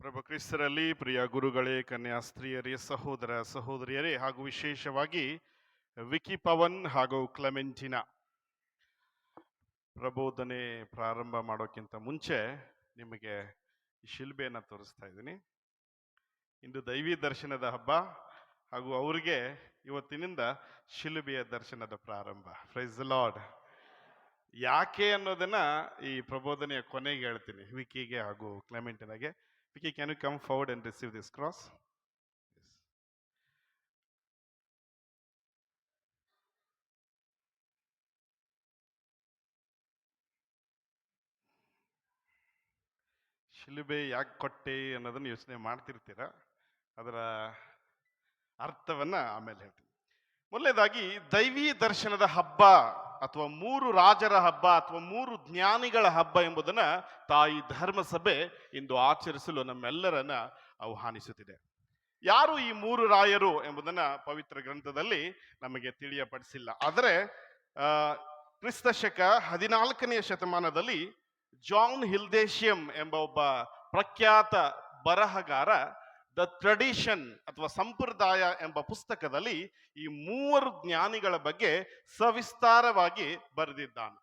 ಪ್ರಭು ಕ್ರಿಸ್ತರಲ್ಲಿ ಪ್ರಿಯ ಗುರುಗಳೇ, ಕನ್ಯಾಸ್ತ್ರೀಯರೇ, ಸಹೋದರ ಸಹೋದರಿಯರೇ, ಹಾಗೂ ವಿಶೇಷವಾಗಿ ವಿಕಿ ಪವನ್ ಹಾಗೂ ಕ್ಲೆಮೆಂಟಿನಾ, ಪ್ರಬೋಧನೆ ಪ್ರಾರಂಭ ಮಾಡೋಕ್ಕಿಂತ ಮುಂಚೆ ನಿಮಗೆ ಈ ಶಿಲ್ಬೆಯನ್ನು ತೋರಿಸ್ತಾ ಇದ್ದೀನಿ. ಇಂದು ದೈವಿ ದರ್ಶನದ ಹಬ್ಬ ಹಾಗೂ ಅವರಿಗೆ ಇವತ್ತಿನಿಂದ ಶಿಲುಬೆಯ ದರ್ಶನದ ಪ್ರಾರಂಭ. Price the lord. ಯಾಕೆ ಅನ್ನೋದನ್ನ ಈ ಪ್ರಬೋಧನೆಯ ಕೊನೆಗೆ ಹೇಳ್ತೀನಿ, ವಿಕಿಗೆ ಹಾಗೂ ಕ್ಲೆಮೆಂಟಿನಾಗೆ. Vicky, can you come forward and receive this cross? Yes. ಶಿಲುಬೆ ಯಾಕೆ ಕೊಟ್ಟೆ ಅನ್ನೋದನ್ನ ಯೋಚನೆ ಮಾಡ್ತಿರ್ತೀರ. ಅದರ ಅರ್ಥವನ್ನ ಆಮೇಲೆ ಹೇಳ್ತೀನಿ. ಮೊದಲನೇದಾಗಿ ದೈವಿ ದರ್ಶನದ ಹಬ್ಬ ಅಥವಾ ಮೂರು ರಾಜರ ಹಬ್ಬ ಅಥವಾ ಮೂರು ಜ್ಞಾನಿಗಳ ಹಬ್ಬ ಎಂಬುದನ್ನ ತಾಯಿ ಧರ್ಮಸಭೆ ಇಂದು ಆಚರಿಸಲು ನಮ್ಮೆಲ್ಲರನ್ನ ಆಹ್ವಾನಿಸುತ್ತಿದೆ. ಯಾರು ಈ ಮೂರು ರಾಯರು ಎಂಬುದನ್ನ ಪವಿತ್ರ ಗ್ರಂಥದಲ್ಲಿ ನಮಗೆ ತಿಳಿಯಪಡಿಸಿಲ್ಲ. ಆದರೆ ಕ್ರಿಸ್ತ ಶಕ 14ನೇ ಶತಮಾನದಲ್ಲಿ ಜಾನ್ ಹಿಲ್ದೇಶಿಯಂ ಎಂಬ ಒಬ್ಬ ಪ್ರಖ್ಯಾತ ಬರಹಗಾರ ದ ಟ್ರೆಡಿಷನ್ ಅಥವಾ ಸಂಪ್ರದಾಯ ಎಂಬ ಪುಸ್ತಕದಲ್ಲಿ ಈ ಮೂವರು ಜ್ಞಾನಿಗಳ ಬಗ್ಗೆ ಸವಿಸ್ತಾರವಾಗಿ ಬರೆದಿದ್ದಾನೆ.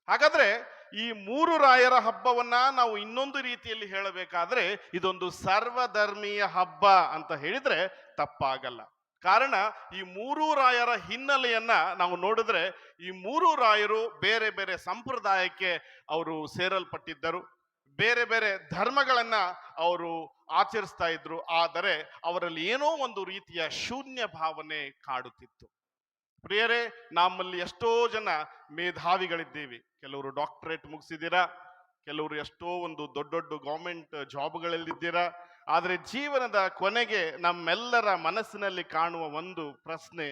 ಹಾಗಾದ್ರೆ ಈ ಮೂರು ರಾಯರ ಹಬ್ಬವನ್ನ ನಾವು ಇನ್ನೊಂದು ರೀತಿಯಲ್ಲಿ ಹೇಳಬೇಕಾದ್ರೆ ಇದೊಂದು ಸರ್ವಧರ್ಮೀಯ ಹಬ್ಬ ಅಂತ ಹೇಳಿದ್ರೆ ತಪ್ಪಾಗಲ್ಲ. ಕಾರಣ ಈ ಮೂರು ರಾಯರ ಹಿನ್ನೆಲೆಯನ್ನ ನಾವು ನೋಡಿದ್ರೆ ಈ ಮೂರು ರಾಯರು ಬೇರೆ ಬೇರೆ ಸಂಪ್ರದಾಯಕ್ಕೆ ಅವರು ಸೇರಲ್ಪಟ್ಟಿದ್ದರು, ಬೇರೆ ಬೇರೆ ಧರ್ಮಗಳನ್ನ ಅವರು ಆಚರಿಸ್ತಾ ಇದ್ರು. ಆದರೆ ಅವರಲ್ಲಿ ಏನೋ ಒಂದು ರೀತಿಯ ಶೂನ್ಯ ಭಾವನೆ ಕಾಡುತ್ತಿತ್ತು. ಪ್ರಿಯರೇ, ನಮ್ಮಲ್ಲಿ ಎಷ್ಟೋ ಜನ ಮೇಧಾವಿಗಳಿದ್ದೀವಿ. ಕೆಲವರು ಡಾಕ್ಟರೇಟ್ ಮುಗಿಸಿದ್ದೀರಾ, ಕೆಲವರು ಎಷ್ಟೋ ಒಂದು ದೊಡ್ಡ ದೊಡ್ಡ ಗೌರ್ಮೆಂಟ್ ಜಾಬ್ಗಳಲ್ಲಿದ್ದೀರಾ. ಆದರೆ ಜೀವನದ ಕೊನೆಗೆ ನಮ್ಮೆಲ್ಲರ ಮನಸ್ಸಿನಲ್ಲಿ ಕಾಣುವ ಒಂದು ಪ್ರಶ್ನೆ,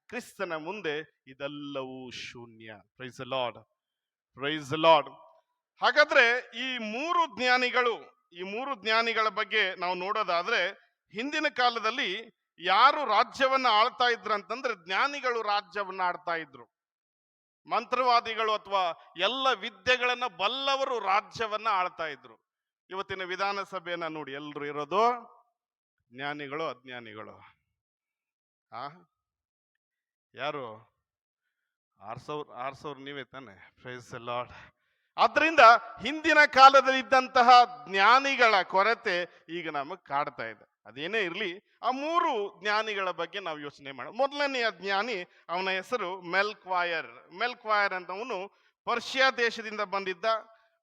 ಕ್ರಿಸ್ತನ ಮುಂದೆ ಇದೆಲ್ಲವೂ ಶೂನ್ಯ. Price the lord, price the lord. ಹಾಗಾದ್ರೆ ಈ ಮೂರು ಜ್ಞಾನಿಗಳ ಬಗ್ಗೆ ನಾವು ನೋಡೋದಾದ್ರೆ, ಹಿಂದಿನ ಕಾಲದಲ್ಲಿ ಯಾರು ರಾಜ್ಯವನ್ನ ಆಳ್ತಾ ಇದ್ರು ಅಂತಂದ್ರೆ ಜ್ಞಾನಿಗಳು ರಾಜ್ಯವನ್ನ ಆಳ್ತಾ ಇದ್ರು. ಮಂತ್ರವಾದಿಗಳು ಅಥವಾ ಎಲ್ಲ ವಿದ್ಯೆಗಳನ್ನ ಬಲ್ಲವರು ರಾಜ್ಯವನ್ನ ಆಳ್ತಾ ಇದ್ರು. ಇವತ್ತಿನ ವಿಧಾನಸಭೆಯನ್ನ ನೋಡಿ, ಎಲ್ರು ಇರೋದು ಜ್ಞಾನಿಗಳು ಅಜ್ಞಾನಿಗಳು. ಯಾರು ಆರ್ಸೋರ್ ನೀವೇ ತಾನೆ. Price the lord. ಆದ್ರಿಂದ ಹಿಂದಿನ ಕಾಲದಲ್ಲಿ ಇದ್ದಂತಹ ಜ್ಞಾನಿಗಳ ಕೊರತೆ ಈಗ ನಮಗೆ ಕಾಡ್ತಾ ಇದೆ. ಅದೇನೇ ಇರಲಿ, ಆ ಮೂರು ಜ್ಞಾನಿಗಳ ಬಗ್ಗೆ ನಾವು ಯೋಚನೆ ಮಾಡೋಣ. ಮೊದಲನೆಯ ಜ್ಞಾನಿ, ಅವನ ಹೆಸರು ಮೆಲ್ಕ್ವಾಯರ್ ಅಂತ. ಅವನು ಪರ್ಷಿಯಾ ದೇಶದಿಂದ ಬಂದಿದ್ದ.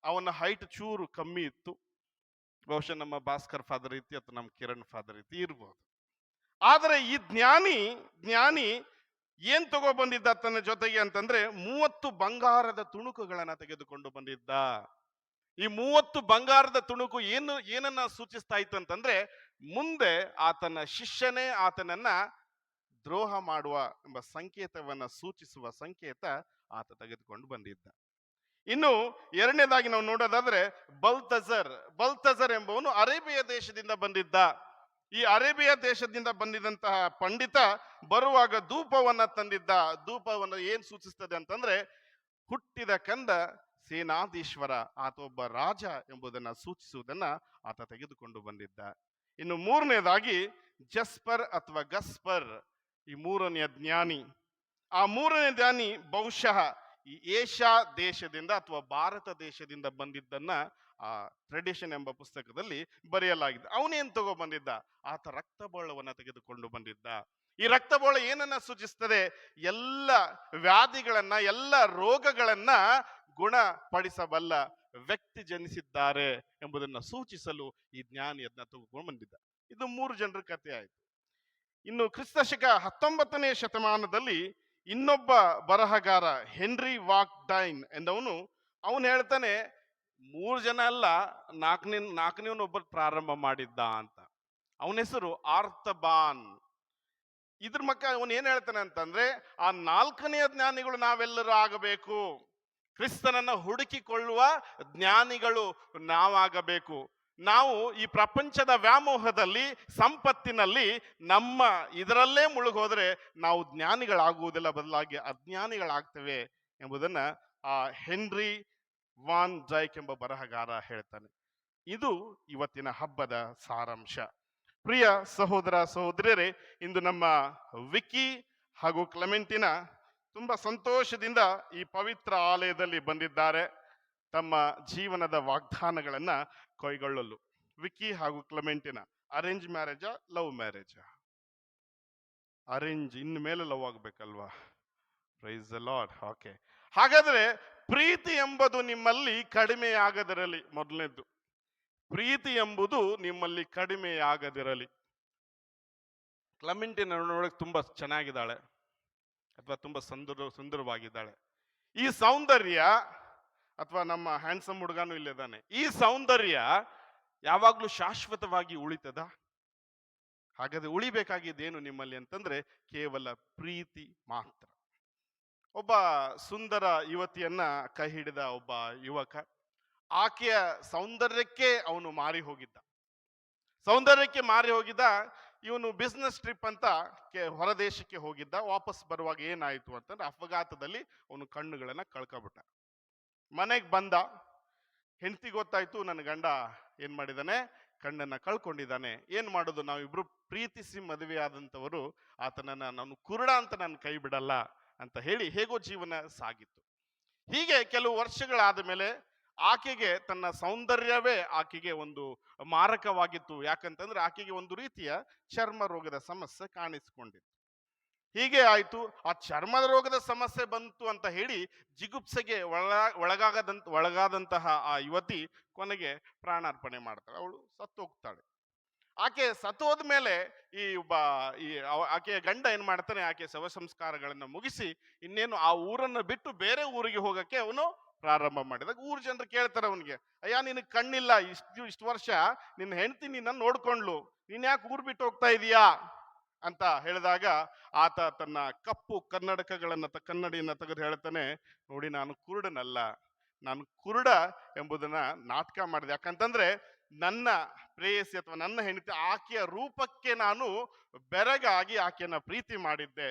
ಅವನ ಹೈಟ್ ಚೂರು ಕಮ್ಮಿ ಇತ್ತು. ಬಹುಶಃ ನಮ್ಮ ಭಾಸ್ಕರ್ ಫಾದರ್ ರೀತಿ ಅಥವಾ ನಮ್ಮ ಕಿರಣ್ ಫಾದರ್ ರೀತಿ ಇರ್ಬೋದು. ಆದರೆ ಈ ಜ್ಞಾನಿ ಏನ್ ತಗೋ ಬಂದಿದ್ದ ತನ್ನ ಜೊತೆಗೆ ಅಂತಂದ್ರೆ 30 ಬಂಗಾರದ ತುಣುಕುಗಳನ್ನ ತೆಗೆದುಕೊಂಡು ಬಂದಿದ್ದ. ಈ 30 ಬಂಗಾರದ ತುಣುಕು ಏನನ್ನ ಸೂಚಿಸ್ತಾ ಇತ್ತು ಅಂತಂದ್ರೆ, ಮುಂದೆ ಆತನ ಶಿಷ್ಯನೇ ಆತನನ್ನ ದ್ರೋಹ ಮಾಡುವ ಎಂಬ ಸಂಕೇತವನ್ನ ಸೂಚಿಸುವ ಸಂಕೇತ ಆತ ತೆಗೆದುಕೊಂಡು ಬಂದಿದ್ದ. ಇನ್ನು ಎರಡನೇದಾಗಿ ನಾವು ನೋಡೋದಾದ್ರೆ ಬಲ್ತಜರ್ ಎಂಬವನು ಅರೇಬಿಯಾ ದೇಶದಿಂದ ಬಂದಿದ್ದ. ಈ ಅರೇಬಿಯಾ ದೇಶದಿಂದ ಬಂದಿದ್ದಂತಹ ಪಂಡಿತ ಬರುವಾಗ ಧೂಪವನ್ನ ತಂದಿದ್ದ. ಧೂಪವನ್ನು ಏನ್ ಸೂಚಿಸ್ತದೆ ಅಂತಂದ್ರೆ, ಹುಟ್ಟಿದ ಕಂದ ಸೇನಾಧೀಶ್ವರ, ಆತ ಒಬ್ಬ ರಾಜ ಎಂಬುದನ್ನ ಸೂಚಿಸುವುದನ್ನ ಆತ ತೆಗೆದುಕೊಂಡು ಬಂದಿದ್ದ. ಇನ್ನು ಮೂರನೇದಾಗಿ ಜಸ್ಪರ್ ಅಥವಾ ಗಸ್ಪರ್, ಈ ಮೂರನೆಯ ಜ್ಞಾನಿ. ಆ ಮೂರನೇ ಜ್ಞಾನಿ ಬಹುಶಃ ಈ ಏಷ್ಯಾ ದೇಶದಿಂದ ಅಥವಾ ಭಾರತ ದೇಶದಿಂದ ಬಂದಿದ್ದನ್ನ ಆ ಟ್ರೆಡಿಷನ್ ಎಂಬ ಪುಸ್ತಕದಲ್ಲಿ ಬರೆಯಲಾಗಿದೆ. ಅವನೇನ್ ತಗೋ ಬಂದಿದ್ದ? ಆತ ರಕ್ತಬೋಳವನ್ನ ತೆಗೆದುಕೊಂಡು ಬಂದಿದ್ದ. ಈ ರಕ್ತಬೋಳ ಏನನ್ನ ಸೂಚಿಸ್ತದೆ? ಎಲ್ಲ ವ್ಯಾಧಿಗಳನ್ನ, ಎಲ್ಲ ರೋಗಗಳನ್ನ ಗುಣಪಡಿಸಬಲ್ಲ ವ್ಯಕ್ತಿ ಜನಿಸಿದ್ದಾರೆ ಎಂಬುದನ್ನ ಸೂಚಿಸಲು ಈ ಜ್ಞಾನಿಯನ್ನ ತೆಗೆದುಕೊಂಡು ಬಂದಿದ್ದ. ಇದು 3 ಜನರ ಕಥೆ ಆಯ್ತು. ಇನ್ನು ಕ್ರಿಸ್ತ ಶಕ 19ನೇ ಶತಮಾನದಲ್ಲಿ ಇನ್ನೊಬ್ಬ ಬರಹಗಾರ ಹೆನ್ರಿ ವಾಕ್ಡೈನ್ ಎಂದವನು, ಅವನು ಹೇಳ್ತಾನೆ 3 ಜನ ಅಲ್ಲ, ನಾಲ್ಕನೇವನೊಬ್ಬರು ಪ್ರಾರಂಭ ಮಾಡಿದ್ದ ಅಂತ. ಅವನ ಹೆಸರು ಆರ್ತಬಾನ್. ಇದ್ರ ಅವನು ಏನ್ ಹೇಳ್ತಾನೆ ಅಂತಂದ್ರೆ, ಆ 4ನೇ ಜ್ಞಾನಿಗಳು ನಾವೆಲ್ಲರೂ ಆಗಬೇಕು. ಕ್ರಿಸ್ತನನ್ನ ಹುಡುಕಿಕೊಳ್ಳುವ ಜ್ಞಾನಿಗಳು ನಾವಾಗಬೇಕು. ನಾವು ಈ ಪ್ರಪಂಚದ ವ್ಯಾಮೋಹದಲ್ಲಿ, ಸಂಪತ್ತಿನಲ್ಲಿ, ನಮ್ಮ ಇದರಲ್ಲೇ ಮುಳುಗೋದ್ರೆ ನಾವು ಜ್ಞಾನಿಗಳಾಗುವುದಿಲ್ಲ, ಬದಲಾಗಿ ಅಜ್ಞಾನಿಗಳಾಗ್ತೇವೆ ಎಂಬುದನ್ನ ಆ ಹೆನ್ರಿ ವಾನ್ ಡೈಕ್ ಎಂಬ ಬರಹಗಾರ ಹೇಳ್ತಾನೆ. ಇದು ಇವತ್ತಿನ ಹಬ್ಬದ ಸಾರಾಂಶ. ಪ್ರಿಯ ಸಹೋದರ ಸಹೋದರಿಯರೇ, ಇಂದು ನಮ್ಮ ವಿಕ್ಕಿ ಹಾಗೂ ಕ್ಲೆಮೆಂಟಿನ ತುಂಬಾ ಸಂತೋಷದಿಂದ ಈ ಪವಿತ್ರ ಆಲಯದಲ್ಲಿ ಬಂದಿದ್ದಾರೆ ತಮ್ಮ ಜೀವನದ ವಾಗ್ದಾನಗಳನ್ನ ಕೈಗೊಳ್ಳಲು. ವಿಕ್ಕಿ ಹಾಗೂ ಕ್ಲೆಮೆಂಟಿನ ಅರೇಂಜ್ ಮ್ಯಾರೇಜಾ, ಲವ್ ಮ್ಯಾರೇಜಾ? ಅರೇಂಜ್, ಇನ್ನು ಮೇಲೆ ಲವ್ ಆಗ್ಬೇಕಲ್ವಾ? Praise the lord. ಓಕೆ, ಹಾಗಾದ್ರೆ ಪ್ರೀತಿ ಎಂಬುದು ನಿಮ್ಮಲ್ಲಿ ಕಡಿಮೆಯಾಗದಿರಲಿ. ಮೊದಲನೇದ್ದು, ಪ್ರೀತಿ ಎಂಬುದು ನಿಮ್ಮಲ್ಲಿ ಕಡಿಮೆಯಾಗದಿರಲಿ. ಕ್ಲೆಮೆಂಟಿನ ನೋಡಕ್ಕೆ ತುಂಬಾ ಚೆನ್ನಾಗಿದ್ದಾಳೆ ಅಥವಾ ತುಂಬಾ ಸುಂದರವಾಗಿದ್ದಾಳೆ. ಈ ಸೌಂದರ್ಯ, ಅಥವಾ ನಮ್ಮ ಹ್ಯಾಂಡ್ಸಮ್ ಹುಡುಗನೂ ಇಲ್ಲಿದ್ದಾನೆ, ಈ ಸೌಂದರ್ಯ ಯಾವಾಗ್ಲೂ ಶಾಶ್ವತವಾಗಿ ಉಳಿತದ? ಹಾಗಾದ್ರೆ ಉಳಿಬೇಕಾಗಿದ್ದೇನು ನಿಮ್ಮಲ್ಲಿ ಅಂತಂದ್ರೆ ಕೇವಲ ಪ್ರೀತಿ ಮಾತ್ರ. ಒಬ್ಬ ಸುಂದರ ಯುವತಿಯನ್ನ ಕೈ ಹಿಡಿದ ಒಬ್ಬ ಯುವಕ, ಆಕೆಯ ಸೌಂದರ್ಯಕ್ಕೆ ಅವನು ಮಾರಿ ಹೋಗಿದ್ದ. ಇವನು ಬಿಸ್ನೆಸ್ ಟ್ರಿಪ್ ಅಂತ ಹೊರದೇಶಕ್ಕೆ ಹೋಗಿದ್ದ. ವಾಪಸ್ ಬರುವಾಗ ಏನಾಯ್ತು ಅಂತಂದ್ರೆ ಅಪಘಾತದಲ್ಲಿ ಅವನು ಕಣ್ಣುಗಳನ್ನ ಕಳ್ಕೊಬಿಟ್ಟ. ಮನೆಗೆ ಬಂದ, ಹೆಂಡತಿ ಗೊತ್ತಾಯ್ತು ನನ್ನ ಗಂಡ ಏನ್ ಮಾಡಿದಾನೆ, ಕಣ್ಣನ್ನ ಕಳ್ಕೊಂಡಿದ್ದಾನೆ. ಏನ್ ಮಾಡೋದು, ನಾವಿಬ್ರು ಪ್ರೀತಿಸಿ ಮದುವೆ ಆದಂತವರು, ಆತನನ್ನ ನಾನು ಕುರುಡ ಅಂತ ನಾನು ಕೈ ಬಿಡಲ್ಲ ಅಂತ ಹೇಳಿ ಹೇಗೋ ಜೀವನ ಸಾಗಿತ್ತು. ಹೀಗೆ ಕೆಲವು ವರ್ಷಗಳಾದ ಮೇಲೆ ಆಕೆಗೆ ತನ್ನ ಸೌಂದರ್ಯವೇ ಆಕೆಗೆ ಒಂದು ಮಾರಕವಾಗಿತ್ತು. ಯಾಕಂತಂದ್ರೆ ಆಕೆಗೆ ಒಂದು ರೀತಿಯ ಚರ್ಮ ರೋಗದ ಸಮಸ್ಯೆ ಕಾಣಿಸಿಕೊಂಡಿತ್ತು. ಹೀಗೆ ಆಯ್ತು, ಆ ಚರ್ಮ ರೋಗದ ಸಮಸ್ಯೆ ಬಂತು ಅಂತ ಹೇಳಿ ಜಿಗುಪ್ಸೆಗೆ ಒಳಗಾದಂತಹ ಆ ಯುವತಿ ಕೊನೆಗೆ ಪ್ರಾಣಾರ್ಪಣೆ ಮಾಡ್ತಾಳೆ. ಅವಳು ಸತ್ತು ಹೋಗ್ತಾಳೆ. ಆಕೆ ಸತ್ತೋದ ಮೇಲೆ ಆಕೆಯ ಗಂಡ ಏನ್ ಮಾಡ್ತಾನೆ, ಆಕೆ ಶವ ಸಂಸ್ಕಾರಗಳನ್ನ ಮುಗಿಸಿ ಇನ್ನೇನು ಆ ಊರನ್ನು ಬಿಟ್ಟು ಬೇರೆ ಊರಿಗೆ ಹೋಗಕ್ಕೆ ಅವನು ಪ್ರಾರಂಭ ಮಾಡಿದಾಗ ಊರ್ ಜನರು ಕೇಳ್ತಾರೆ ಅವನಿಗೆ, ಅಯ್ಯ ನಿನಗೆ ಕಣ್ಣಿಲ್ಲ, ಇಷ್ಟು ವರ್ಷ ನಿನ್ನ ಹೆಂಡತಿ ನಿನ್ನ ನೋಡ್ಕೊಂಡ್ಲು, ನೀನ್ ಯಾಕೆ ಊರ್ ಬಿಟ್ಟು ಹೋಗ್ತಾ ಇದೀಯಾ ಅಂತ ಹೇಳಿದಾಗ ಆತ ತನ್ನ ಕಪ್ಪು ಕನ್ನಡಿಯನ್ನ ತೆಗೆದು ಹೇಳ್ತಾನೆ, ನೋಡಿ ನಾನು ಕುರುಡನಲ್ಲ, ನಾನು ಕುರುಡ ಎಂಬುದನ್ನ ನಾಟಕ ಮಾಡಿದೆ. ಯಾಕಂತಂದ್ರೆ ನನ್ನ ಪ್ರೇಯಸಿ ಅಥವಾ ನನ್ನ ಹೆಂಡತಿ, ಆಕೆಯ ರೂಪಕ್ಕೆ ನಾನು ಬೆರಗಾಗಿ ಆಕೆಯನ್ನ ಪ್ರೀತಿ ಮಾಡಿದ್ದೆ.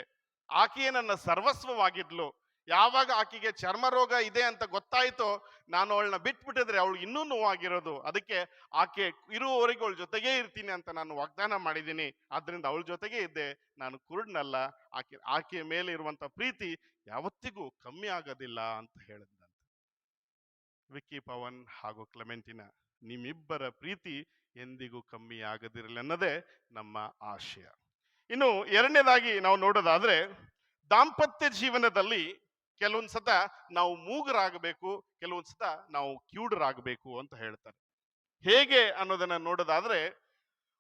ಆಕೆಯೇ ನನ್ನ ಸರ್ವಸ್ವವಾಗಿದ್ಲು. ಯಾವಾಗ ಆಕೆಗೆ ಚರ್ಮ ರೋಗ ಇದೆ ಅಂತ ಗೊತ್ತಾಯ್ತೋ, ನಾನು ಅವಳನ್ನ ಬಿಟ್ಬಿಟ್ಟಿದ್ರೆ ಅವಳು ಇನ್ನೂ ನೋವಾಗಿರೋದು. ಅದಕ್ಕೆ ಆಕೆ ಇರುವವರೆಗೂ ಅವಳ ಜೊತೆಗೇ ಇರ್ತೀನಿ ಅಂತ ನಾನು ವಾಗ್ದಾನ ಮಾಡಿದ್ದೀನಿ. ಆದ್ರಿಂದ ಅವಳ ಜೊತೆಗೇ ಇದ್ದೆ, ನಾನು ಕುರುಡ್ನಲ್ಲ. ಆಕೆಯ ಮೇಲೆ ಇರುವಂತ ಪ್ರೀತಿ ಯಾವತ್ತಿಗೂ ಕಮ್ಮಿ ಆಗೋದಿಲ್ಲ ಅಂತ ಹೇಳಿದಂತೆ. ವಿಕ್ಕಿ ಪವನ್ ಹಾಗೂ ಕ್ಲೆಮೆಂಟಿನ ನಿಮ್ಮಿಬ್ಬರ ಪ್ರೀತಿ ಎಂದಿಗೂ ಕಮ್ಮಿ ಆಗದಿರಲಿ ಅನ್ನೋದೇ ನಮ್ಮ ಆಶಯ. ಇನ್ನು ಎರಡನೇದಾಗಿ ನಾವು ನೋಡೋದಾದ್ರೆ, ದಾಂಪತ್ಯ ಜೀವನದಲ್ಲಿ ಕೆಲವೊಂದ್ಸತ ನಾವು ಮೂಗರಾಗಬೇಕು, ಕೆಲವೊಂದ್ಸತ ನಾವು ಕಿವುಡರಾಗಬೇಕು ಅಂತ ಹೇಳ್ತಾರೆ. ಹೇಗೆ ಅನ್ನೋದನ್ನ ನೋಡೋದಾದ್ರೆ,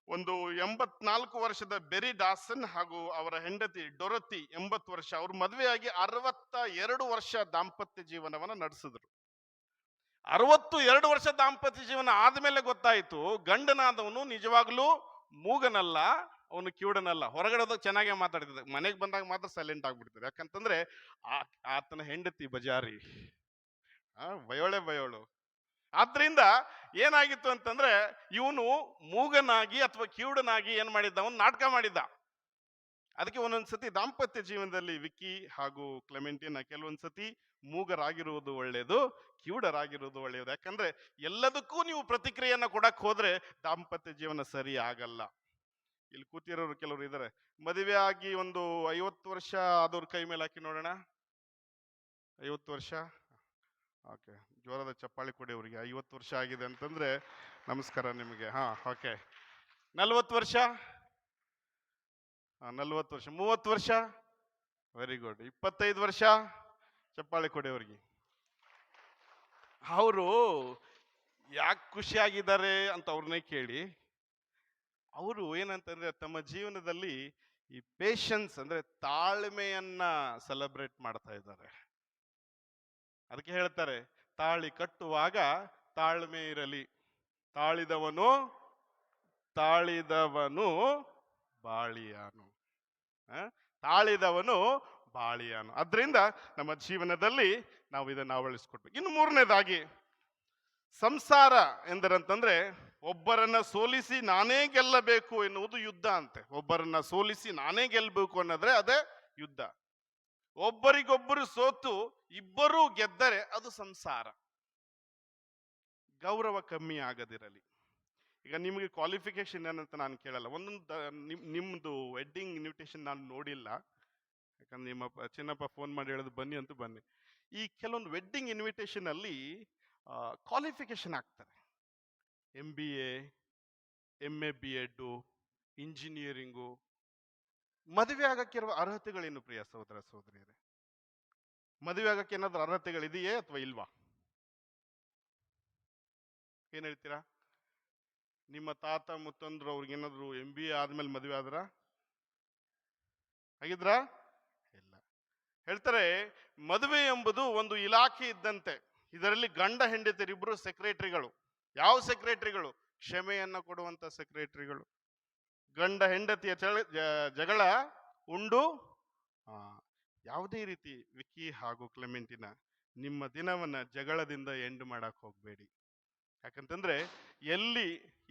ಒಂದು 84 ವರ್ಷದ ಬೆರಿ ಡಾಸನ್ ಹಾಗೂ ಅವರ ಹೆಂಡತಿ ಡೊರತಿ 80 ವರ್ಷ, ಅವ್ರ ಮದುವೆಯಾಗಿ 62 ವರ್ಷ ದಾಂಪತ್ಯ ಜೀವನವನ್ನ ನಡೆಸಿದ್ರು. 62 ವರ್ಷ ದಾಂಪತ್ಯ ಜೀವನ ಆದ್ಮೇಲೆ ಗೊತ್ತಾಯ್ತು, ಗಂಡನಾದವನು ನಿಜವಾಗ್ಲೂ ಮೂಗನಲ್ಲ, ಅವನು ಕಿವುಡನಲ್ಲ. ಹೊರಗಡೆ ಚೆನ್ನಾಗೇ ಮಾತಾಡ್ತಿದ್ದ, ಮನೆಗೆ ಬಂದಾಗ ಮಾತ್ರ ಸೈಲೆಂಟ್ ಆಗ್ಬಿಡ್ತಾರೆ. ಯಾಕಂತಂದ್ರೆ ಆತನ ಹೆಂಡತಿ ಬಜಾರಿ, ಬಯೋಳು. ಆದ್ರಿಂದ ಏನಾಗಿತ್ತು ಅಂತಂದ್ರೆ, ಇವನು ಮೂಗನಾಗಿ ಅಥವಾ ಕಿವುಡನಾಗಿ ಏನ್ ಮಾಡಿದ್ದ, ಅವನು ನಾಟಕ ಮಾಡಿದ್ದ. ಅದಕ್ಕೆ ಒಂದೊಂದ್ಸತಿ ದಾಂಪತ್ಯ ಜೀವನದಲ್ಲಿ ವಿಕ್ಕಿ ಹಾಗೂ ಕ್ಲೆಮೆಂಟಿನ ಕೆಲವೊಂದ್ಸತಿ ಮೂಗರಾಗಿರುವುದು ಒಳ್ಳೆಯದು, ಕಿವುಡರಾಗಿರುವುದು ಒಳ್ಳೆಯದು. ಯಾಕಂದ್ರೆ ಎಲ್ಲದಕ್ಕೂ ನೀವು ಪ್ರತಿಕ್ರಿಯೆಯನ್ನ ಕೊಡಕ್ ಹೋದ್ರೆ ದಾಂಪತ್ಯ ಜೀವನ ಸರಿ ಆಗಲ್ಲ. ಇಲ್ಲಿ ಕೂತಿರೋರು ಕೆಲವರು ಇದ್ದಾರೆ, ಮದುವೆ ಆಗಿ ಒಂದು 50 ವರ್ಷ ಆದವ್ರ ಕೈ ಮೇಲೆ ಹಾಕಿ ನೋಡೋಣ. 50 ವರ್ಷ, ಓಕೆ, ಜೋರದ ಚಪ್ಪಾಳಿ ಕೊಡಿ ಅವರಿಗೆ. 50 ವರ್ಷ ಆಗಿದೆ ಅಂತಂದ್ರೆ ನಮಸ್ಕಾರ ನಿಮಗೆ. ಓಕೆ. 40 ವರ್ಷ, 40 ವರ್ಷ, 30 ವರ್ಷ, ವೆರಿ ಗುಡ್. 25 ವರ್ಷ, ಚಪ್ಪಾಳಿ ಕೊಡಿ ಅವರಿಗೆ. ಅವರು ಯಾಕೆ ಖುಷಿಯಾಗಿದ್ದಾರೆ ಅಂತ ಅವ್ರನ್ನೇ ಕೇಳಿ. ಅವರು ಏನಂತಂದ್ರೆ ತಮ್ಮ ಜೀವನದಲ್ಲಿ ಈ ಪೇಷನ್ಸ್ ಅಂದ್ರೆ ತಾಳ್ಮೆಯನ್ನ ಸೆಲೆಬ್ರೇಟ್ ಮಾಡ್ತಾ ಇದ್ದಾರೆ. ಅದಕ್ಕೆ ಹೇಳ್ತಾರೆ, ತಾಳಿ ಕಟ್ಟುವಾಗ ತಾಳ್ಮೆ ಇರಲಿ, ತಾಳಿದವನು ಬಾಳಿಯಾನು, ತಾಳಿದವನು ಬಾಳಿಯಾನು. ಅದರಿಂದ ನಮ್ಮ ಜೀವನದಲ್ಲಿ ನಾವು ಇದನ್ನು ಅಳವಡಿಸ್ಕೊಡ್ಬೇಕು. ಇನ್ನು ಮೂರನೇದಾಗಿ, ಸಂಸಾರ ಎಂದರಂತಂದ್ರೆ ಒಬ್ಬರನ್ನ ಸೋಲಿಸಿ ನಾನೇ ಗೆಲ್ಲಬೇಕು ಎನ್ನುವುದು ಯುದ್ಧ ಅಂತೆ. ಒಬ್ಬರನ್ನ ಸೋಲಿಸಿ ನಾನೇ ಗೆಲ್ಲಬೇಕು ಅನ್ನೋದ್ರೆ ಅದೇ ಯುದ್ಧ. ಒಬ್ಬರಿಗೊಬ್ಬರು ಸೋತು ಇಬ್ಬರೂ ಗೆದ್ದರೆ ಅದು ಸಂಸಾರ. ಗೌರವ ಕಮ್ಮಿ ಆಗದಿರಲಿ. ಈಗ ನಿಮಗೆ ಕ್ವಾಲಿಫಿಕೇಶನ್ ಏನಂತ ನಾನು ಕೇಳಲ್ಲ. ಒಂದೊಂದು ನಿಮ್ದು ವೆಡ್ಡಿಂಗ್ ಇನ್ವಿಟೇಷನ್ ನಾನು ನೋಡಿಲ್ಲ. ಯಾಕಂದ್ರೆ ನಿಮ್ಮ ಚಿನ್ನಪ್ಪ ಫೋನ್ ಮಾಡಿ ಹೇಳೋದು ಬನ್ನಿ ಅಂತೂ ಬನ್ನಿ. ಈ ಕೆಲವೊಂದು ವೆಡ್ಡಿಂಗ್ ಇನ್ವಿಟೇಷನ್ ಅಲ್ಲಿ ಕ್ವಾಲಿಫಿಕೇಶನ್ ಆಗ್ತಾರೆ. MBA, MA BEd, engineering. ಮದುವೆ ಆಗಕ್ಕಿರುವ ಅರ್ಹತೆಗಳೇನು ಪ್ರಿಯ ಸಹೋದರ ಸಹೋದರಿಯರೇ? ಮದುವೆ ಆಗಕ್ಕೆ ಏನಾದ್ರೂ ಅರ್ಹತೆಗಳಿದೆಯೇ ಅಥವಾ ಇಲ್ವಾ? ಏನ್ ಹೇಳ್ತೀರಾ? ನಿಮ್ಮ ತಾತ ಮುತ್ತಂದ್ರು ಅವ್ರಿಗೇನಾದ್ರು MBA ಆದ್ಮೇಲೆ ಮದುವೆ ಆದ್ರ ಆಗಿದ್ರ? ಇಲ್ಲ. ಹೇಳ್ತಾರೆ, ಮದುವೆ ಎಂಬುದು ಒಂದು ಇಲಾಖೆ ಇದ್ದಂತೆ. ಇದರಲ್ಲಿ ಗಂಡ ಹೆಂಡತಿರಿಬ್ರು ಸೆಕ್ರೆಟರಿಗಳು. ಯಾವ ಸೆಕ್ರೆಟರಿಗಳು? ಕ್ಷಮೆಯನ್ನ ಕೊಡುವಂತ ಸೆಕ್ರೆಟರಿಗಳು. ಗಂಡ ಹೆಂಡತಿಯ ಜಗಳ ಉಂಡು ಯಾವುದೇ ರೀತಿ ವಿಕ್ಕಿ ಹಾಗೂ ಕ್ಲೆಮೆಂಟಿನ ನಿಮ್ಮ ದಿನವನ್ನ ಜಗಳದಿಂದ ಎಂಡ್ ಮಾಡಕ್ ಹೋಗ್ಬೇಡಿ. ಯಾಕಂತಂದ್ರೆ ಎಲ್ಲಿ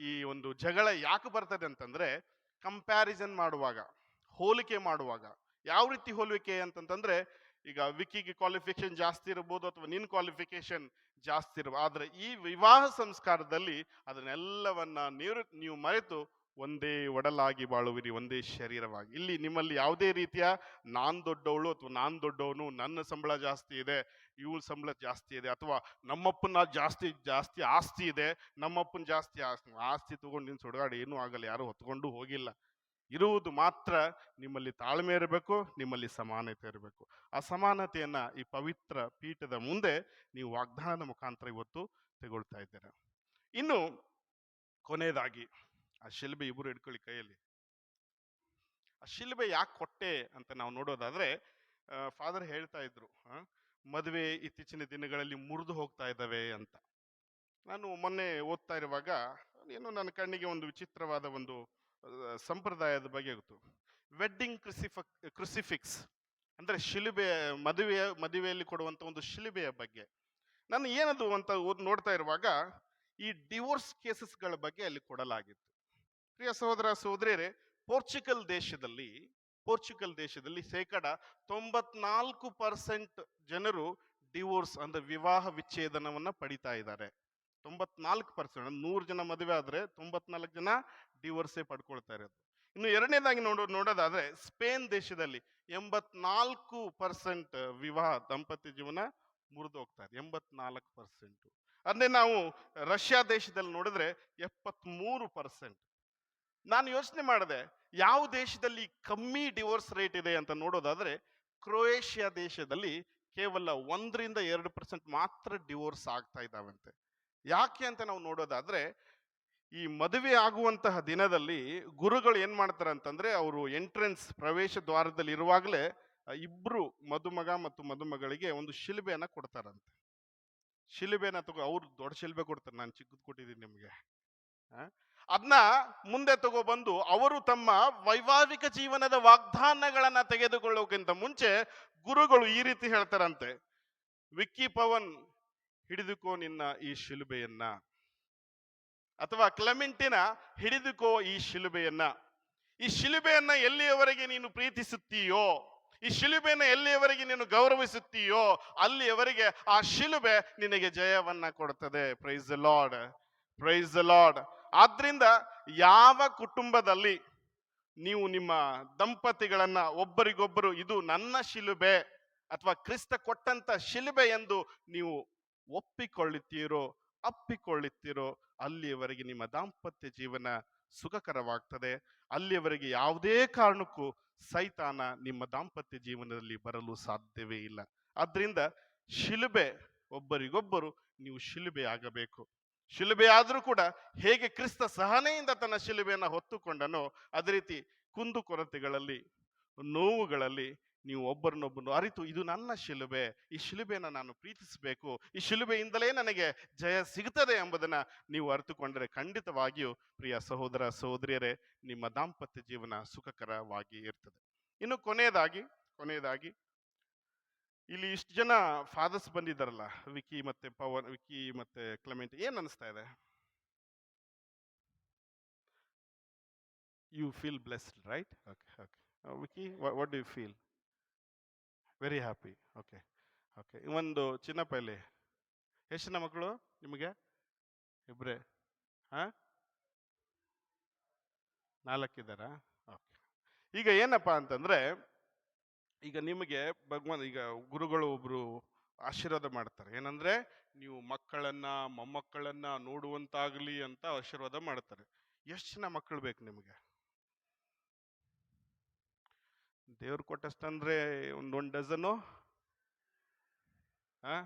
ಈ ಒಂದು ಜಗಳ ಯಾಕೆ ಬರ್ತದೆ ಅಂತಂದ್ರೆ, ಕಂಪ್ಯಾರಿಸನ್ ಮಾಡುವಾಗ, ಹೋಲಿಕೆ ಮಾಡುವಾಗ. ಯಾವ ರೀತಿ ಹೋಲಿಕೆ ಅಂತಂತಂದ್ರೆ, ಈಗ ವಿಕ್ಕಿಗೆ ಕ್ವಾಲಿಫಿಕೇಶನ್ ಜಾಸ್ತಿ ಇರಬಹುದು ಅಥವಾ ನಿನ್ ಕ್ವಾಲಿಫಿಕೇಶನ್ ಜಾಸ್ತಿ ಇರಬಹುದು. ಆದ್ರೆ ಈ ವಿವಾಹ ಸಂಸ್ಕಾರದಲ್ಲಿ ಅದನ್ನೆಲ್ಲವನ್ನ ನೀವು ಮರೆತು ಒಂದೇ ಒಡಲಾಗಿ ಬಾಳುವಿರಿ, ಒಂದೇ ಶರೀರವಾಗಿ. ಇಲ್ಲಿ ನಿಮ್ಮಲ್ಲಿ ಯಾವುದೇ ರೀತಿಯ ನಾನ್ ದೊಡ್ಡವಳು ಅಥವಾ ನಾನ್ ದೊಡ್ಡವನು, ನನ್ನ ಸಂಬಳ ಜಾಸ್ತಿ ಇದೆ, ಇವಳ ಸಂಬಳ ಜಾಸ್ತಿ ಇದೆ, ಅಥವಾ ನಮ್ಮಪ್ಪನ ಜಾಸ್ತಿ ಆಸ್ತಿ ಇದೆ, ನಮ್ಮಪ್ಪನ ಜಾಸ್ತಿ ಆಸ್ತಿ ತಗೊಂಡು ನಿನ್ ಸುಡಗಾಡಿ ಏನೂ ಆಗಲ್ಲ, ಯಾರು ಹೊತ್ಕೊಂಡು ಹೋಗಿಲ್ಲ. ಇರುವುದು ಮಾತ್ರ ನಿಮ್ಮಲ್ಲಿ ತಾಳ್ಮೆ ಇರಬೇಕು, ನಿಮ್ಮಲ್ಲಿ ಸಮಾನತೆ ಇರಬೇಕು. ಆ ಸಮಾನತೆಯನ್ನ ಈ ಪವಿತ್ರ ಪೀಠದ ಮುಂದೆ ನೀವು ವಾಗ್ದಾನದ ಮುಖಾಂತರ ಇವತ್ತು ತಗೊಳ್ತಾ ಇದ್ದೀರಾ. ಇನ್ನು ಕೊನೆಯದಾಗಿ ಆ ಶಿಲ್ಬೆ ಇಬ್ಬರು ಹಿಡ್ಕೊಳ್ಳಿ ಕೈಯಲ್ಲಿ. ಆ ಶಿಲ್ಬೆ ಯಾಕೆ ಕೊಟ್ಟೆ ಅಂತ ನಾವು ನೋಡೋದಾದ್ರೆ, ಫಾದರ್ ಹೇಳ್ತಾ ಇದ್ರು, ಮದುವೆ ಇತ್ತೀಚಿನ ದಿನಗಳಲ್ಲಿ ಮುರಿದು ಹೋಗ್ತಾ ಇದ್ದಾವೆ ಅಂತ. ನಾನು ಮೊನ್ನೆ ಓದ್ತಾ ಇರುವಾಗ ಏನು ನನ್ನ ಕಣ್ಣಿಗೆ ಒಂದು ವಿಚಿತ್ರವಾದ ಒಂದು ಸಂಪ್ರದಾಯದ ಬಗ್ಗೆ ಗೊತ್ತು. ವೆಡ್ಡಿಂಗ್ ಕ್ರುಸಿಫಿಕ್ಸ್ ಅಂದ್ರೆ ಶಿಲುಬೆ, ಮದುವೆಯಲ್ಲಿ ಕೊಡುವಂತ ಒಂದು ಶಿಲುಬೆಯ ಬಗ್ಗೆ ನಾನು ಏನದು ಅಂತ ನೋಡ್ತಾ ಇರುವಾಗ ಈ ಡಿವೋರ್ಸ್ ಕೇಸಸ್ಗಳ ಬಗ್ಗೆ ಅಲ್ಲಿ ಕೊಡಲಾಗಿತ್ತು. ಪ್ರಿಯ ಸಹೋದರ ಸಹೋದರಿಯರೇ, ಪೋರ್ಚುಗಲ್ ದೇಶದಲ್ಲಿ 94% ಜನರು ಡಿವೋರ್ಸ್ ಅಂದ್ರೆ ವಿವಾಹ ವಿಚ್ಛೇದನವನ್ನ ಪಡಿತಾ ಇದ್ದಾರೆ. 94%. 100 ಜನ ಮದುವೆ ಆದ್ರೆ 94 ಜನ ಡಿವೋರ್ಸೇ ಪಡ್ಕೊಳ್ತಾ ಇರೋದು. ಇನ್ನು ಎರಡನೇದಾಗಿ ನೋಡೋದಾದ್ರೆ ಸ್ಪೇನ್ ದೇಶದಲ್ಲಿ 84% ವಿವಾಹ ದಾಂಪತ್ಯ ಜೀವನ ಮುರಿದು ಹೋಗ್ತಾ ಇದೆ. 84%. ಅದೇ ನಾವು ರಷ್ಯಾ ದೇಶದಲ್ಲಿ ನೋಡಿದ್ರೆ 73%. ನಾನು ಯೋಚನೆ ಮಾಡಿದೆ, ಯಾವ ದೇಶದಲ್ಲಿ ಕಮ್ಮಿ ಡಿವೋರ್ಸ್ ರೇಟ್ ಇದೆ ಅಂತ ನೋಡೋದಾದ್ರೆ ಕ್ರೊಯೇಷಿಯಾ ದೇಶದಲ್ಲಿ ಕೇವಲ 1-2% ಮಾತ್ರ ಡಿವೋರ್ಸ್ ಆಗ್ತಾ ಇದ್ದಾವಂತೆ. ಯಾಕೆ ಅಂತ ನಾವು ನೋಡೋದಾದ್ರೆ, ಈ ಮದುವೆ ಆಗುವಂತಹ ದಿನದಲ್ಲಿ ಗುರುಗಳು ಏನ್ ಮಾಡ್ತಾರೆ ಅಂತಂದ್ರೆ, ಅವರು ಎಂಟ್ರೆನ್ಸ್ ಪ್ರವೇಶ ದ್ವಾರದಲ್ಲಿ ಇರುವಾಗಲೇ ಇಬ್ರು ಮದುಮಗ ಮತ್ತು ಮದುಮಗಳಿಗೆ ಒಂದು ಶಿಲುಬೆಯನ್ನ ಕೊಡ್ತಾರಂತೆ. ಶಿಲುಬೆನ ಅವ್ರು ದೊಡ್ಡ ಶಿಲುಬೆ ಕೊಡ್ತಾರೆ, ನಾನು ಚಿಕ್ಕದ್ ಕೊಟ್ಟಿದ್ದೀನಿ ನಿಮ್ಗೆ. ಅದನ್ನ ಮುಂದೆ ತಗೊಬಂದು ಅವರು ತಮ್ಮ ವೈವಾಹಿಕ ಜೀವನದ ವಾಗ್ದಾನಗಳನ್ನ ತೆಗೆದುಕೊಳ್ಳೋಕ್ಕಿಂತ ಮುಂಚೆ ಗುರುಗಳು ಈ ರೀತಿ ಹೇಳ್ತಾರಂತೆ, ವಿಕ್ಕಿ ಪವನ್ ಹಿಡಿದುಕೋ ನಿನ್ನ ಈ ಶಿಲುಬೆಯನ್ನ, ಅಥವಾ ಕ್ಲೆಮೆಂಟಿನ ಹಿಡಿದುಕೋ ಈ ಶಿಲುಬೆಯನ್ನ. ಈ ಶಿಲುಬೆಯನ್ನ ಎಲ್ಲಿಯವರೆಗೆ ನೀನು ಪ್ರೀತಿಸುತ್ತೀಯೋ, ಈ ಶಿಲುಬೆಯನ್ನ ಎಲ್ಲಿಯವರೆಗೆ ನೀನು ಗೌರವಿಸುತ್ತೀಯೋ, ಅಲ್ಲಿಯವರೆಗೆ ಆ ಶಿಲುಬೆ ನಿನಗೆ ಜಯವನ್ನ ಕೊಡುತ್ತದೆ. Price the lord, price the lord. ಆದ್ರಿಂದ ಯಾವ ಕುಟುಂಬದಲ್ಲಿ ನೀವು ನಿಮ್ಮ ದಂಪತಿಗಳನ್ನ ಒಬ್ಬರಿಗೊಬ್ಬರು ಇದು ನನ್ನ ಶಿಲುಬೆ ಅಥವಾ ಕ್ರಿಸ್ತ ಕೊಟ್ಟಂತ ಶಿಲುಬೆ ಎಂದು ನೀವು ಅಪ್ಪಿಕೊಳ್ಳುತ್ತೀರೋ ಅಲ್ಲಿಯವರೆಗೆ ನಿಮ್ಮ ದಾಂಪತ್ಯ ಜೀವನ ಸುಖಕರವಾಗ್ತದೆ. ಅಲ್ಲಿಯವರೆಗೆ ಯಾವುದೇ ಕಾರಣಕ್ಕೂ ಸೈತಾನ ನಿಮ್ಮ ದಾಂಪತ್ಯ ಜೀವನದಲ್ಲಿ ಬರಲು ಸಾಧ್ಯವೇ ಇಲ್ಲ. ಆದ್ರಿಂದ ಶಿಲುಬೆ, ಒಬ್ಬರಿಗೊಬ್ಬರು ನೀವು ಶಿಲುಬೆ ಆಗಬೇಕು. ಶಿಲುಬೆ ಆದ್ರೂ ಕೂಡ ಹೇಗೆ ಕ್ರಿಸ್ತ ಸಹನೆಯಿಂದ ತನ್ನ ಶಿಲುಬೆಯನ್ನ ಹೊತ್ತುಕೊಂಡನೋ, ಅದೇ ರೀತಿ ಕುಂದುಕೊರತೆಗಳಲ್ಲಿ, ನೋವುಗಳಲ್ಲಿ ನೀವು ಒಬ್ಬರನ್ನೊಬ್ಬರು ಅರಿತು ಇದು ನನ್ನ ಶಿಲುಬೆ, ಈ ಶಿಲುಬೆನ ನಾನು ಪ್ರೀತಿಸಬೇಕು, ಈ ಶಿಲುಬೆಯಿಂದಲೇ ನನಗೆ ಜಯ ಸಿಗುತ್ತದೆ ಎಂಬುದನ್ನ ನೀವು ಅರಿತುಕೊಂಡರೆ ಖಂಡಿತವಾಗಿಯೂ ಪ್ರಿಯ ಸಹೋದರ ಸಹೋದರಿಯರೇ, ನಿಮ್ಮ ದಾಂಪತ್ಯ ಜೀವನ ಸುಖಕರವಾಗಿ ಇರ್ತದೆ. ಇನ್ನು ಕೊನೆಯದಾಗಿ ಇಲ್ಲಿ ಇಷ್ಟು ಜನ ಫಾದರ್ಸ್ ಬಂದಿದ್ದಾರಲ್ಲ, ವಿಕ್ಕಿ ಮತ್ತೆ ಕ್ಲೆಮೆಂಟ್, ಏನ್ ಅನಿಸ್ತಾ ಇದೆ? You feel blessed, right? Okay. Vicky, what do you feel? Very happy. Okay. ಒಂದು ಚಿನ್ನಪ್ಪ, ಇಲ್ಲಿ ಎಷ್ಟು ಜನ ಮಕ್ಕಳು ನಿಮಗೆ? ಇಬ್ರೇ? ಹಾ, 4 ಇದ್ದಾರಾ? ಓಕೆ. ಈಗ ಏನಪ್ಪಾ ಅಂತಂದ್ರೆ, ಈಗ ನಿಮಗೆ ಭಗವಾನ್, ಈಗ ಗುರುಗಳು ಒಬ್ರು ಆಶೀರ್ವಾದ ಮಾಡ್ತಾರೆ. ಏನಂದ್ರೆ, ನೀವು ಮಕ್ಕಳನ್ನ ಮೊಮ್ಮಕ್ಕಳನ್ನ ನೋಡುವಂತಾಗ್ಲಿ ಅಂತ ಆಶೀರ್ವಾದ ಮಾಡ್ತಾರೆ. ಎಷ್ಟು ಜನ ಮಕ್ಕಳು ಬೇಕು ನಿಮಗೆ? ದೇವ್ರು ಕೊಟ್ಟಷ್ಟಂದ್ರೆ ಒಂದ್ ಡಜನು? ಹಾ,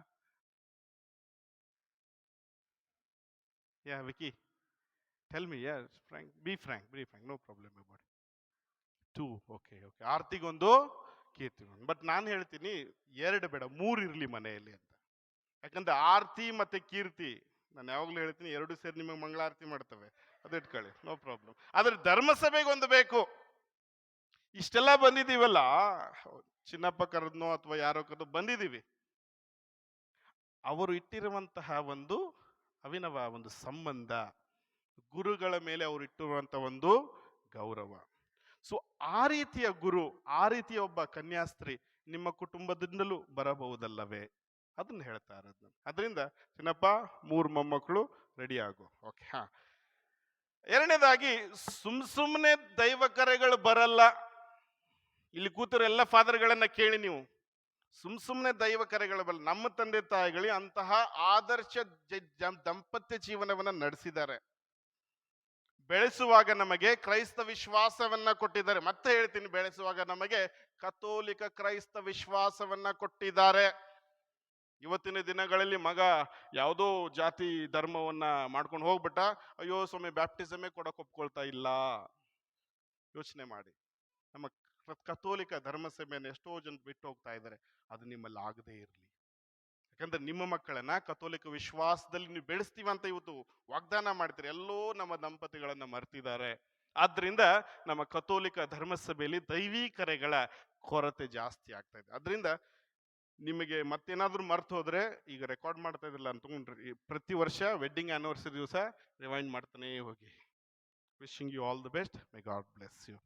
yeah Vicky, tell me. Yeah, frank, be frank, no problem about. 2. Okay okay. ಆರ್ತಿಗೊಂದು, ಕೀರ್ತಿಗೊಂದು. ಬಟ್ ನಾನು ಹೇಳ್ತೀನಿ 2 ಬೇಡ, 3 ಇರ್ಲಿ ಮನೆಯಲ್ಲಿ ಅಂತ. ಯಾಕಂದ್ರೆ ಆರ್ತಿ ಮತ್ತೆ ಕೀರ್ತಿ, ನಾನು ಯಾವಾಗ್ಲೂ ಹೇಳ್ತೀನಿ, 2 ಸೇರಿ ನಿಮಗೆ ಮಂಗಳಾರತಿ ಮಾಡ್ತವೆ, ಅದು ಇಟ್ಕೊಳ್ಳಿ, ನೋ ಪ್ರಾಬ್ಲಮ್. ಆದ್ರೆ ಧರ್ಮಸಭೆಗೆ ಒಂದು ಬೇಕು. ಇಷ್ಟೆಲ್ಲ ಬಂದಿದೀವಲ್ಲ, ಚಿನ್ನಪ್ಪ ಕರೆದ್ನೋ ಅಥವಾ ಯಾರೋ ಕರೆದು ಬಂದಿದೀವಿ, ಅವರು ಇಟ್ಟಿರುವಂತಹ ಒಂದು ಅವಿನವ ಒಂದು ಸಂಬಂಧ, ಗುರುಗಳ ಮೇಲೆ ಅವರು ಇಟ್ಟಿರುವಂತ ಒಂದು ಗೌರವ. ಸೊ ಆ ರೀತಿಯ ಗುರು, ಆ ರೀತಿಯ ಒಬ್ಬ ಕನ್ಯಾಸ್ತ್ರೀ ನಿಮ್ಮ ಕುಟುಂಬದಿಂದಲೂ ಬರಬಹುದಲ್ಲವೇ? ಅದನ್ನ ಹೇಳ್ತಾ ಇರೋದು. ಅದರಿಂದ ಚಿನ್ನಪ್ಪ, 3 ಮೊಮ್ಮಕ್ಕಳು ರೆಡಿ ಆಗು. ಓಕೆ. ಹಾ, ಎರಡನೇದಾಗಿ, ಸುಮ್ನೆ ದೈವ ಕರೆಗಳು ಬರಲ್ಲ. ಇಲ್ಲಿ ಕೂತಿರೋ ಎಲ್ಲ ಫಾದರ್ಗಳನ್ನ ಕೇಳಿ ನೀವು, ಸುಮ್ನೆ ದೈವ ಕರೆಗಳು ಬರಲ್ಲ. ನಮ್ಮ ತಂದೆ ತಾಯಿಗಳಿಗೆ ಅಂತಹ ಆದರ್ಶ ದಂಪತ್ಯ ಜೀವನವನ್ನ ನಡೆಸಿದ್ದಾರೆ. ಬೆಳೆಸುವಾಗ ನಮಗೆ ಕ್ರೈಸ್ತ ವಿಶ್ವಾಸವನ್ನ ಕೊಟ್ಟಿದ್ದಾರೆ. ಮತ್ತೆ ಹೇಳ್ತೀನಿ, ಬೆಳೆಸುವಾಗ ನಮಗೆ ಕಥೋಲಿಕ ಕ್ರೈಸ್ತ ವಿಶ್ವಾಸವನ್ನ ಕೊಟ್ಟಿದ್ದಾರೆ. ಇವತ್ತಿನ ದಿನಗಳಲ್ಲಿ ಮಗ ಯಾವುದೋ ಜಾತಿ ಧರ್ಮವನ್ನ ಮಾಡ್ಕೊಂಡು ಹೋಗ್ಬಿಟ್ಟ, ಅಯ್ಯೋ ಸ್ವಾಮಿ ಬ್ಯಾಪ್ಟಿಸಮೇ ಕೊಡಕ್ ಒಪ್ಕೊಳ್ತಾ ಇಲ್ಲ. ಯೋಚನೆ ಮಾಡಿ, ನಮ್ಮ ಕಥೋಲಿಕ ಧರ್ಮ ಸಭೆಯನ್ನು ಎಷ್ಟೋ ಜನ ಬಿಟ್ಟು ಹೋಗ್ತಾ ಇದ್ದಾರೆ. ಅದು ನಿಮ್ಮಲ್ಲಿ ಆಗದೇ ಇರಲಿ. ಯಾಕಂದ್ರೆ ನಿಮ್ಮ ಮಕ್ಕಳನ್ನ ಕಥೋಲಿಕ ವಿಶ್ವಾಸದಲ್ಲಿ ನೀವು ಬೆಳೆಸ್ತೀವಿ ಅಂತ ಇವತ್ತು ವಾಗ್ದಾನ ಮಾಡ್ತೀರಿ. ಎಲ್ಲೋ ನಮ್ಮ ದಂಪತಿಗಳನ್ನ ಮರ್ತಿದ್ದಾರೆ. ಆದ್ರಿಂದ ನಮ್ಮ ಕಥೋಲಿಕ ಧರ್ಮಸಭೆಯಲ್ಲಿ ದೈವಿ ಕರೆಗಳ ಕೊರತೆ ಜಾಸ್ತಿ ಆಗ್ತಾ ಇದೆ. ಅದರಿಂದ ನಿಮಗೆ ಮತ್ತೇನಾದ್ರೂ ಮರ್ತು ಹೋದ್ರೆ, ಈಗ ರೆಕಾರ್ಡ್ ಮಾಡ್ತಾ ಇದ್ರಲ್ಲ ಅಂತಕೊಂಡ್ರಿ, ಪ್ರತಿ ವರ್ಷ ವೆಡ್ಡಿಂಗ್ ಆನಿವರ್ಸರಿ ದಿವಸ ರಿವೈಂಡ್ ಮಾಡ್ತಾನೆ ಹೋಗಿ. Wishing you all the best. May God bless you.